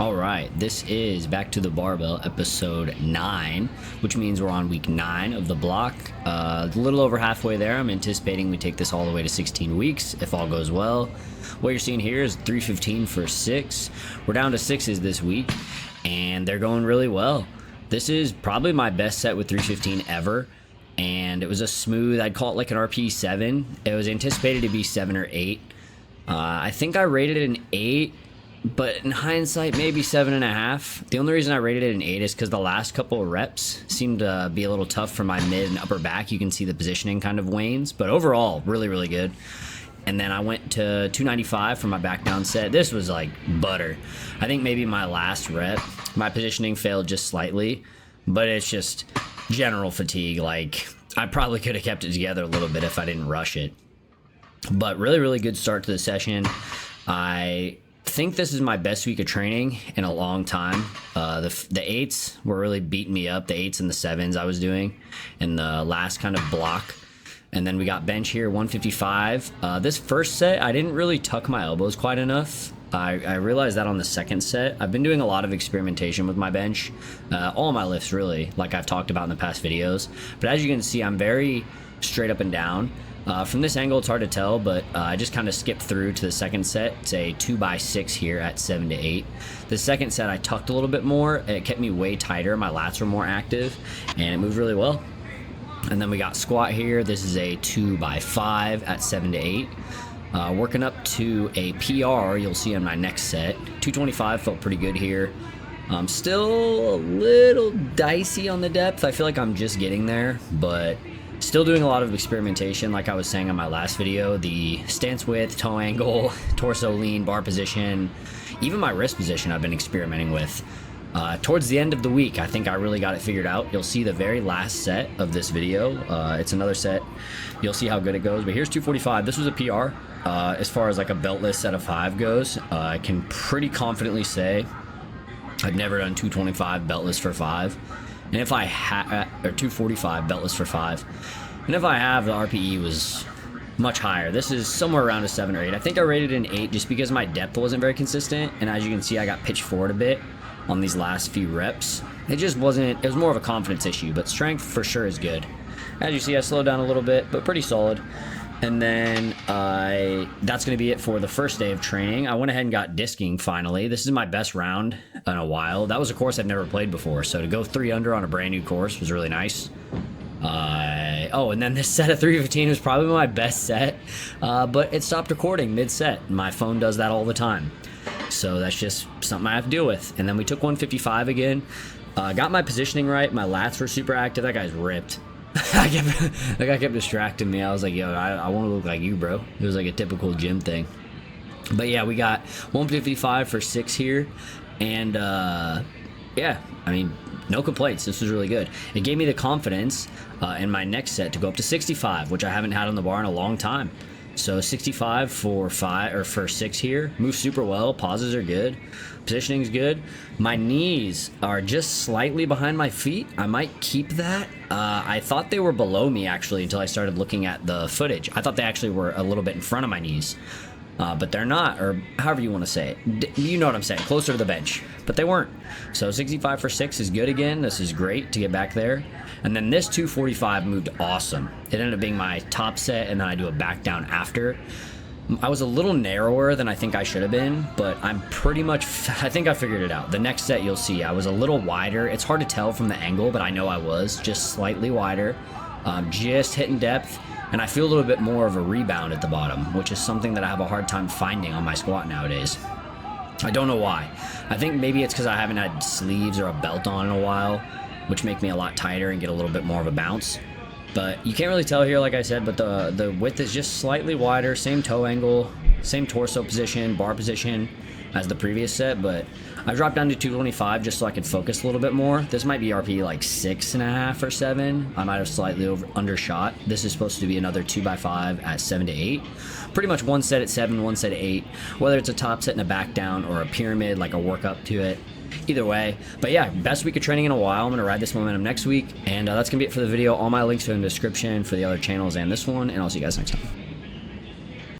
All right, this is Back to the Barbell episode 9, which means we're on week 9 of the block. A little over halfway there. I'm anticipating we take this all the way to 16 weeks if all goes well. What you're seeing here is 315 for 6. We're down to 6s this week, and they're going really well. This is probably my best set with 315 ever, and it was a smooth, I'd call it like an RP 7. It was anticipated to be 7 or 8. I think I rated it an 8. But in hindsight, maybe 7.5. The only reason I rated it an 8 is because the last couple of reps seemed to be a little tough for my mid and upper back. You can see the positioning kind of wanes, but overall, really, really good. And then I went to 295 for my back down set. This was like butter. I think maybe my last rep, my positioning failed just slightly, but it's just general fatigue. Like, I probably could have kept it together a little bit if I didn't rush it. But really, really good start to the session. I think this is my best week of training in a long time. The 8s were really beating me up, the 8s and the 7s I was doing in the last kind of block. And then we got bench here, 155. This first set, I didn't really tuck my elbows quite enough. I realized that on the second set. I've been doing a lot of experimentation with my bench, all my lifts really, like I've talked about in the past videos. But as you can see, I'm very straight up and down. From this angle, it's hard to tell, but I just kind of skipped through to the second set. It's a 2x6 here at 7 to 8. The second set, I tucked a little bit more. It kept me way tighter. My lats were more active, and it moved really well. And then we got squat here. This is a 2x5 at 7 to 8. Working up to a PR, you'll see on my next set. 225 felt pretty good here. Still a little dicey on the depth. I feel like I'm just getting there, but still doing a lot of experimentation, like I was saying in my last video. The stance width, toe angle, torso lean, bar position, even my wrist position I've been experimenting with. Towards the end of the week, I think I really got it figured out. You'll see the very last set of this video. It's another set. You'll see how good it goes. But here's 245. This was a PR. As far as like a beltless set of 5 goes, I can pretty confidently say I've never done 225 beltless for 5. And if I had, or 245 beltless for 5, and if I have, the RPE was much higher. This is somewhere around a 7 or 8. I think I rated it an 8 just because my depth wasn't very consistent, and as you can see, I got pitched forward a bit on these last few reps. It just wasn't, it was more of a confidence issue, but strength for sure is good. As you see, I slowed down a little bit, but pretty solid. And then that's going to be it for the first day of training. I went ahead and got disking finally. This is my best round in a while. That was a course I've never played before, so to go 3 under on a brand new course was really nice. Oh, and then this set of 315 was probably my best set, but it stopped recording mid-set. My phone does that all the time, so that's just something I have to deal with. And then we took 155 again. Got my positioning right. My lats were super active. That guy's ripped. That guy kept distracting me. I was like, yo, I want to look like you, bro. It was like a typical gym thing. But yeah, we got 155 for 6 here. And yeah, I mean, no complaints. This was really good. It gave me the confidence in my next set to go up to 65, which I haven't had on the bar in a long time. So 65 for 5 or for 6 here. Moves super well. Pauses are good. Positioning's good. My knees are just slightly behind my feet. I might keep that. I thought they were below me actually until I started looking at the footage. I thought they actually were a little bit in front of my knees. But they're not, or however you want to say it. You know what I'm saying, closer to the bench. But they weren't. So 65 for 6 is good again. This is great to get back there. And then this 245 moved awesome. It ended up being my top set, and then I do a back down after. I was a little narrower than I think I should have been, but I'm pretty much, I think I figured it out. The next set you'll see, I was a little wider. It's hard to tell from the angle, but I know I was just slightly wider, just hitting depth. And I feel a little bit more of a rebound at the bottom, which is something that I have a hard time finding on my squat nowadays. I don't know why. I think maybe it's because I haven't had sleeves or a belt on in a while, which make me a lot tighter and get a little bit more of a bounce. But you can't really tell here, like I said, but the width is just slightly wider, same toe angle, same torso position, bar position as the previous set, but I dropped down to 225 just so I could focus a little bit more. This might be RP like 6.5 or 7. I might have slightly undershot. This is supposed to be another 2x5 at 7 to 8. Pretty much one set at 7, one set at 8. Whether it's a top set and a back down or a pyramid, like a work up to it. Either way. But yeah, best week of training in a while. I'm going to ride this momentum next week. And that's going to be it for the video. All my links are in the description for the other channels and this one. And I'll see you guys next time.